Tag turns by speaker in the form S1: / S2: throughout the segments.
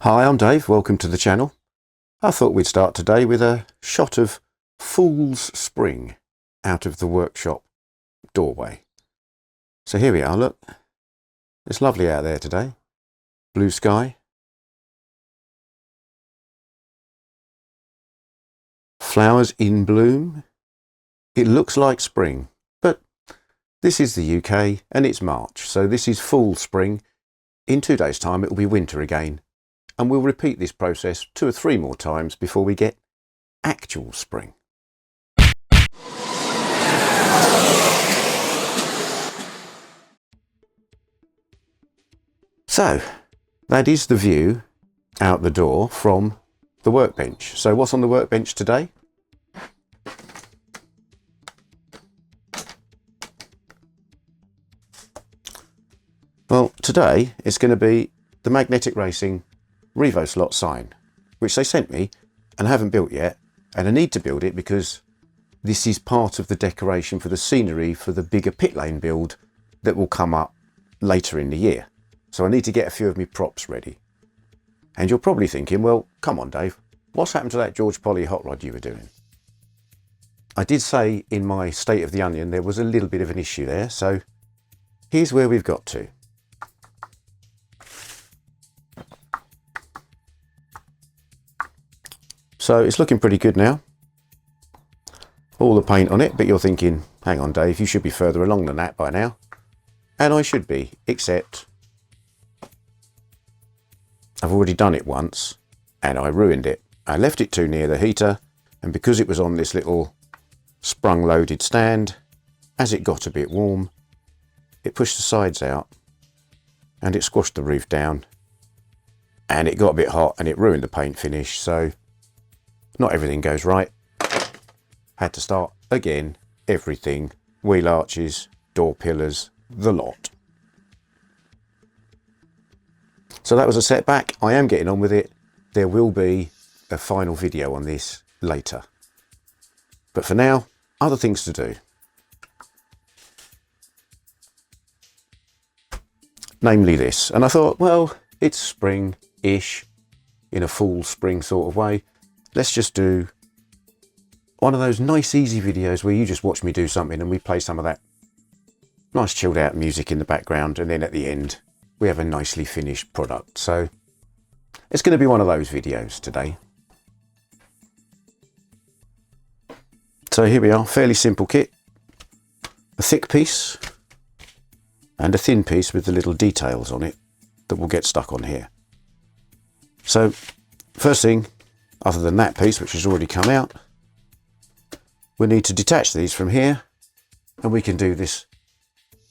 S1: Hi, I'm Dave, welcome to the channel. I thought we'd start today with a shot of Fool's Spring out of the workshop doorway. So here we are, look. It's lovely out there today. Blue sky. Flowers in bloom. It looks like spring, but this is the UK and it's March, so this is Fool's Spring. In 2 days' time it will be winter again. And we'll repeat this process 2 or 3 more times before we get actual spring. So, that is the view out the door from the workbench. So what's on the workbench today? Well, today it's going to be the Magnetic Racing Revoslot sign, which they sent me and I haven't built yet, and I need to build it because this is part of the decoration for the scenery for the bigger pit lane build that will come up later in the year. So I need to get a few of my props ready. And you're probably thinking, well, come on Dave, what's happened to that George Polley Hotrod you were doing? I did say in my State of the Onion there was a little bit of an issue there, so here's where we've got to. So it's looking pretty good now. All the paint on it, but you're thinking, hang on Dave, you should be further along than that by now. And I should be, except I've already done it once and I ruined it. I left it too near the heater, and because it was on this little sprung loaded stand, as it got a bit warm, it pushed the sides out and it squashed the roof down and it got a bit hot and it ruined the paint finish. So not everything goes right. Had to start again, everything, wheel arches, door pillars, the lot. So that was a setback. I am getting on with it. There will be a final video on this later. But for now, other things to do. Namely this. And I thought, well, it's spring-ish, in a full spring sort of way. Let's just do one of those nice easy videos where you just watch me do something and we play some of that nice chilled out music in the background, and then at the end we have a nicely finished product. So it's going to be one of those videos today. So here we are, fairly simple kit. A thick piece and a thin piece with the little details on it that will get stuck on here. So first thing, other than that piece which has already come out, we need to detach these from here, and we can do this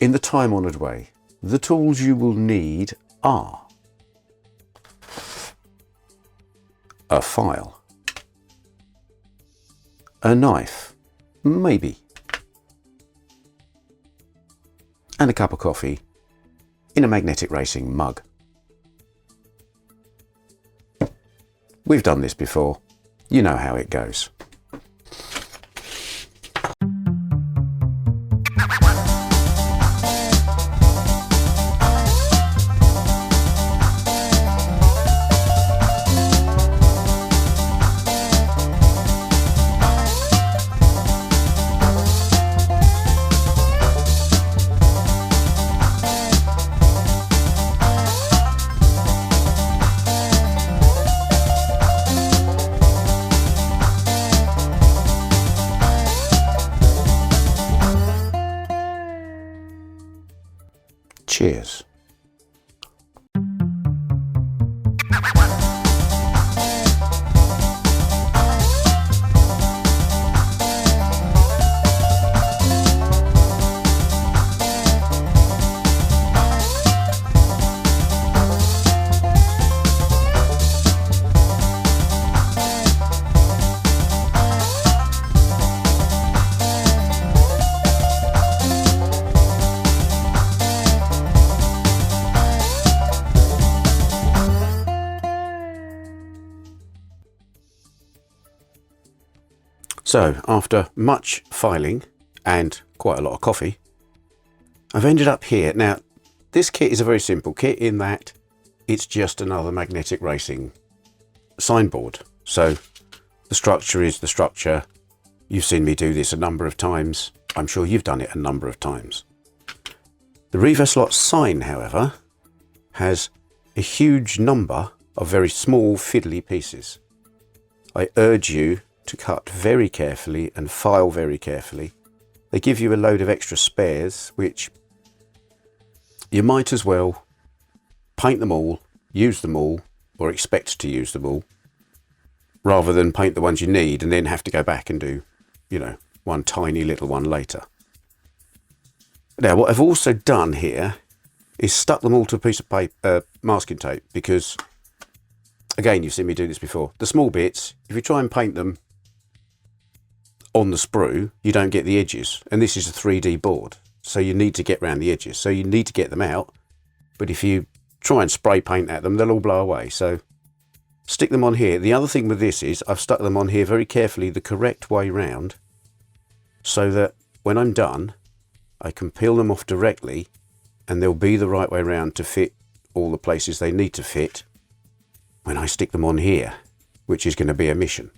S1: in the time-honoured way. The tools you will need are a file, a knife, maybe, and a cup of coffee in a Magnetic Racing mug. We've done this before, you know how it goes. Cheers. So after much filing and quite a lot of coffee, I've ended up here. Now, this kit is a very simple kit in that it's just another magnetic racing signboard. So the structure is the structure. You've seen me do this a number of times. I'm sure you've done it a number of times. The Revoslot sign, however, has a huge number of very small fiddly pieces. I urge you to cut very carefully and file very carefully. They give you a load of extra spares, which you might as well paint them all, use them all, or expect to use them all, rather than paint the ones you need and then have to go back and do, you know, one tiny little one later. Now, what I've also done here is stuck them all to a piece of paper, masking tape, because, again, you've seen me do this before. The small bits, if you try and paint them on the sprue, you don't get the edges. And this is a 3D board, so you need to get around the edges. So you need to get them out. But if you try and spray paint at them, they'll all blow away. So stick them on here. The other thing with this is I've stuck them on here very carefully the correct way round, so that when I'm done, I can peel them off directly and they'll be the right way round to fit all the places they need to fit when I stick them on here, which is going to be a mission.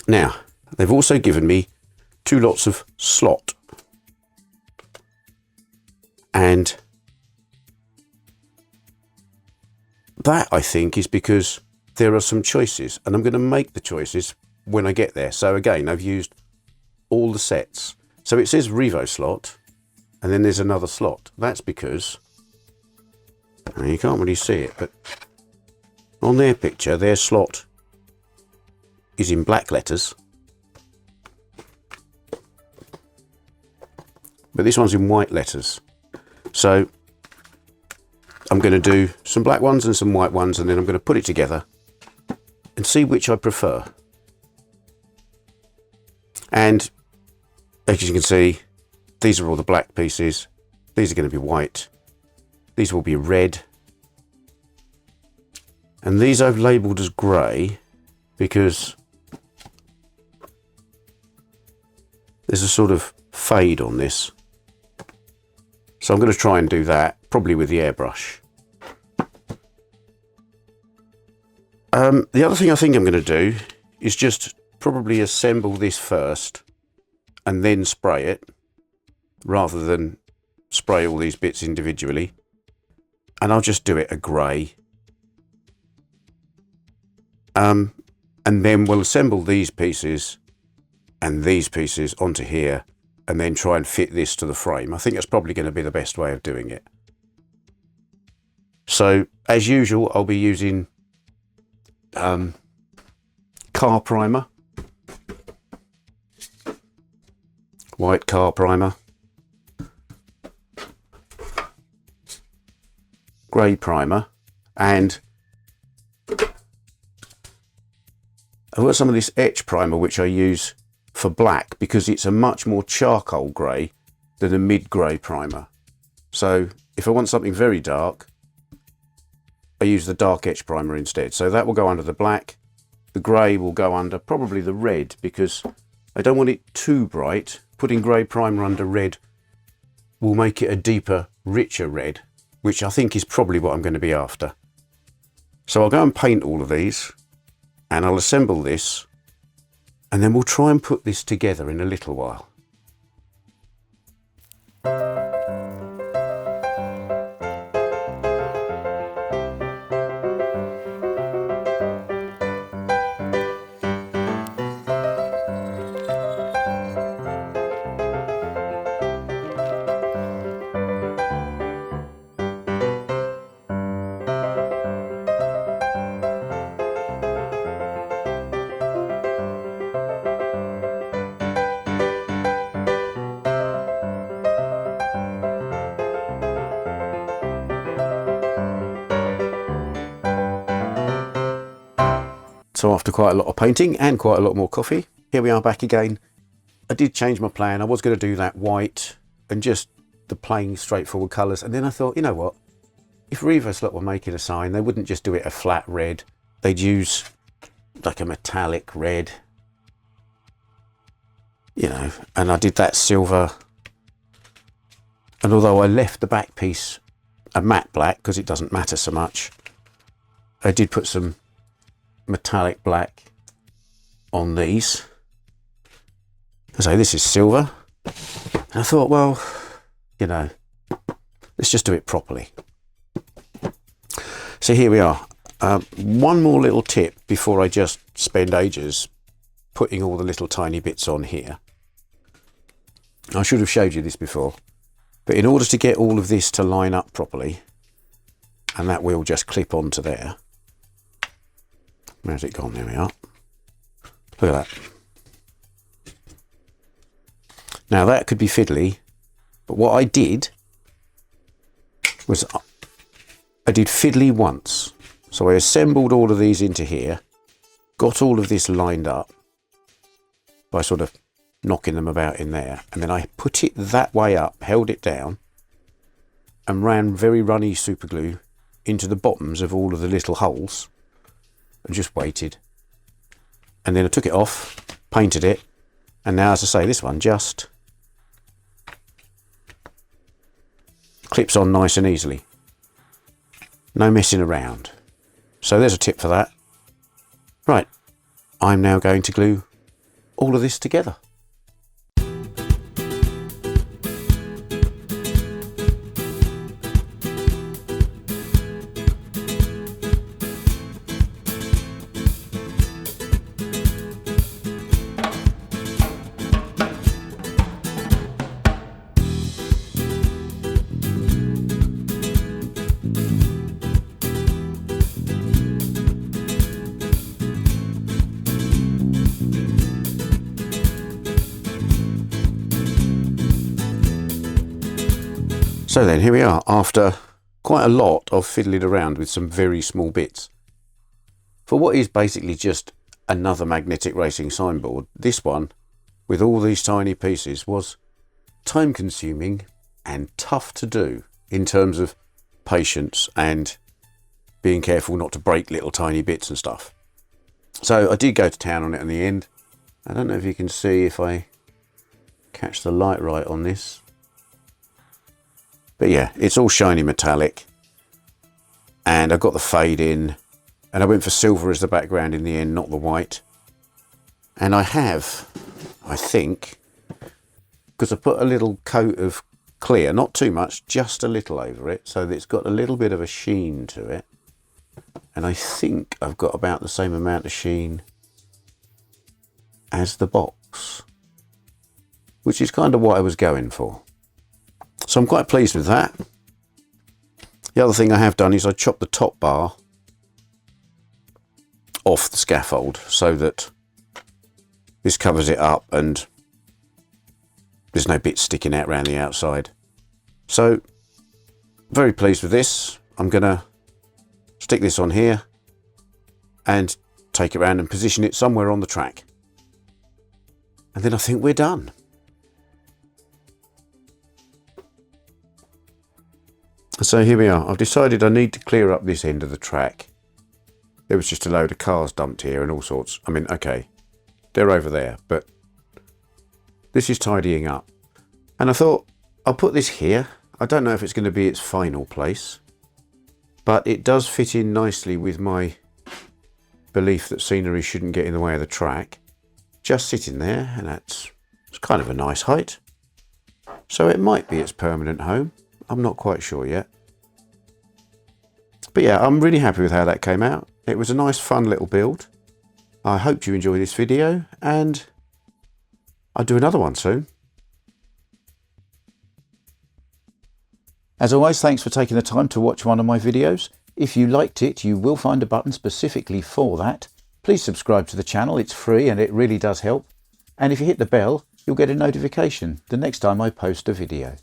S1: Now, they've also given me 2 lots of slot. And that, I think, is because there are some choices, and I'm going to make the choices when I get there. So again, I've used all the sets. So it says Revoslot, and then there's another slot. That's because, you can't really see it, but on their picture, their slot is in black letters, but this one's in white letters. So I'm going to do some black ones and some white ones, and then I'm going to put it together and see which I prefer. And as you can see, these are all the black pieces. These are going to be white. These will be red. And these I've labelled as grey because there's a sort of fade on this. So I'm going to try and do that, probably with the airbrush. The other thing I think I'm going to do is just probably assemble this first and then spray it, rather than spray all these bits individually. And I'll just do it a grey. And then we'll assemble these pieces and these pieces onto here, and then try and fit this to the frame. I think that's probably going to be the best way of doing it. So, as usual, I'll be using car primer, white car primer, grey primer, and I've got some of this etch primer which I use for black because it's a much more charcoal grey than a mid-grey primer. So if I want something very dark, I use the dark etch primer instead. So that will go under the black. The grey will go under probably the red because I don't want it too bright. Putting grey primer under red will make it a deeper, richer red, which I think is probably what I'm going to be after. So I'll go and paint all of these, and I'll assemble this, and then we'll try and put this together in a little while. So after quite a lot of painting and quite a lot more coffee, here we are back again. I did change my plan. I was going to do that white and just the plain straightforward colours. And then I thought, you know what? If Revoslot were making a sign, they wouldn't just do it a flat red. They'd use like a metallic red, you know, and I did that silver. And although I left the back piece a matte black because it doesn't matter so much. I did put some metallic black on these. So this is silver. And I thought, well, you know, let's just do it properly. So here we are. One more little tip before I just spend ages putting all the little tiny bits on here. I should have showed you this before, but in order to get all of this to line up properly, and that will just clip onto there. Where's it gone? There we are. Look at that. Now that could be fiddly, but what I did was I did fiddly once. So I assembled all of these into here, got all of this lined up by sort of knocking them about in there, and then I put it that way up, held it down, and ran very runny super glue into the bottoms of all of the little holes and just waited. And then I took it off, painted it, and now, as I say, this one just clips on nice and easily. No messing around. So there's a tip for that. Right, I'm now going to glue all of this together. So then here we are, after quite a lot of fiddling around with some very small bits. For what is basically just another magnetic racing signboard, this one, with all these tiny pieces, was time consuming and tough to do in terms of patience and being careful not to break little tiny bits and stuff. So I did go to town on it in the end. I don't know if you can see if I catch the light right on this. But yeah, it's all shiny metallic, and I got the fade in, and I went for silver as the background in the end, not the white. And I have, I think, because I put a little coat of clear, not too much, just a little over it, so that it's got a little bit of a sheen to it. And I think I've got about the same amount of sheen as the box, which is kind of what I was going for. So I'm quite pleased with that. The other thing I have done is I chopped the top bar off the scaffold so that this covers it up and there's no bits sticking out around the outside. So very pleased with this. I'm going to stick this on here and take it around and position it somewhere on the track. And then I think we're done. So here we are. I've decided I need to clear up this end of the track. There was just a load of cars dumped here and all sorts. I mean, okay, they're over there, but this is tidying up. And I thought, I'll put this here. I don't know if it's going to be its final place, but it does fit in nicely with my belief that scenery shouldn't get in the way of the track. Just sitting there, and it's kind of a nice height. So it might be its permanent home. I'm not quite sure yet. But yeah, I'm really happy with how that came out. It was a nice, fun little build. I hope you enjoy this video, and I'll do another one soon. As always, thanks for taking the time to watch one of my videos. If you liked it, you will find a button specifically for that. Please subscribe to the channel. It's free and it really does help. And if you hit the bell, you'll get a notification the next time I post a video.